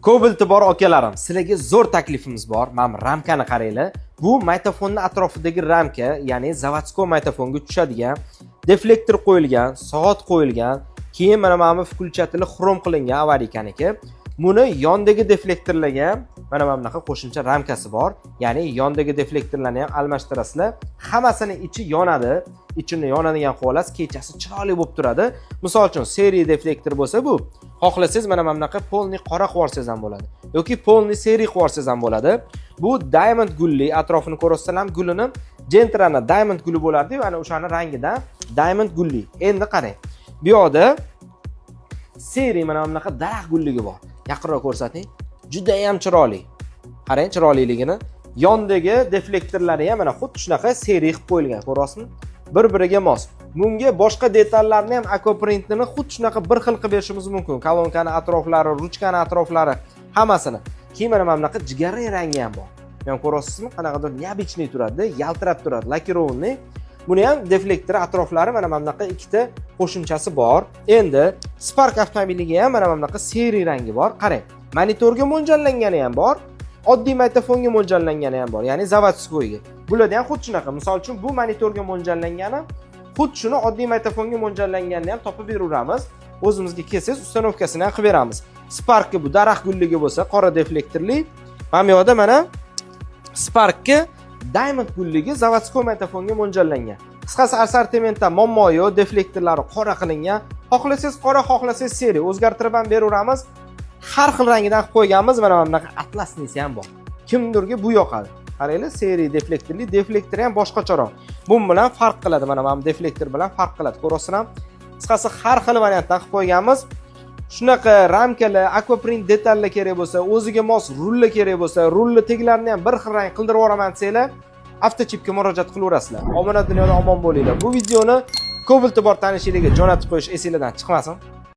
Kobalti bor akalarim, sizlarga zo'r taklifimiz bor. Mana ramkani qaranglar. Bu magnitofonning atrofidagi ramka, ya'ni zavodskoy magnitofonga tushadigan, deflektor qo'yilgan, soat qo'yilgan, keyin mana bu включатель xrom qilingan avarikaniki. Buni yondagi deflektorlarga mana bunaqa qo'shimcha ramkasi bor. Ya'ni yondagi deflektorlarni ham almashtirasizlar. Hammasini ichi yonadi. Ichini yonadigan xolos kechasi chiroyli bo'lib turadi. Misol uchun seriya deflektor bo'lsa bu, xohlasangiz mana bunaqa polni qora qilib olsangiz ham bo'ladi. Yoki polni seriya qilib olsangiz ham bo'ladi. Bu diamond gulli, atrofini ko'rsangiz ham gulini Gentrana diamond guli bo'lardi-yu, ana o'shaning rangidan diamond gulli. Endi qarang. Bu yoqda seriya mana bunaqa daraxt gulligi bor. Yaqinroq ko'rsating. Juda ham chiroyli. Qarang chiroyliligini. Yondagi deflektorlari ham mana xuddi shunaqa seriya qilib qo'yilgan, ko'rasizmi? Bir-biriga mos. Bunga boshqa detallarni ham aquaprintini xuddi shunaqa bir xil qilib berishimiz mumkin. Kolonkani atroflari, ruchkani atroflari, hammasini. Keyin mana bunaqa jigarrang rangi ham bor. Mana ko'rasizmi? Qanaqadir neobichniy turadi, yaltirab turadi, lakirovanniy. Buni ham deflektor atroflari mana bunaqa ikkita qo'shimchasi bor. Endi Spark avtomobiliga ham mana bunaqa seriya rangi bor. Qarang, monitorga mo'ljallangani ham bor. Oddiy magnitofonga mo'ljallangani ham bor, ya'ni zavodskoyga. Bularda ham xuddi shunaqa. Misol uchun bu monitorga mo'ljallangani, xuddi shuni oddiy magnitofonga mo'ljallanganini ham topib beramiz. O'zimizga kelsangiz, ustanovkasini ham qilib beramiz. Sparkga bu daraxt gulligi bo'lsa, qora deflektorli. Mana bu yoqda mana Sparkga diamond gulligi zavodskoy magnitofonga mo'ljallangan. Qisqasi assortimentda muammo yo'q, deflektorlari qora qilingan. Xohlasangiz qora, xohlasangiz seriya o'zgartirib ham beramiz. Har xil rangidan qilib qo'yganmiz, mana bunaqa atlasnisi ham bor. Kimdirga bu yoqadi. Qaranglar, seriya deflektorli, deflektor ham boshqacharoq. Bu bilan farq qiladi, mana bu deflektor bilan farq qiladi. Ko'rasizlar? Qisqasi har xil variantdan qilib qo'yganmiz. Shunaqa ramkalar, aquaprint detallar kerak bo'lsa, o'ziga mos rullar kerak bo'lsa, rullar teglarini ham bir xil rang qildirib yuboraman desanglar, Avtochipga murojaat qilaverasizlar. Omona dunyoda omon bo'linglar. Bu videoni Kobalti bor tanishlariga jo'natib qo'yish esingizdan chiqmasin.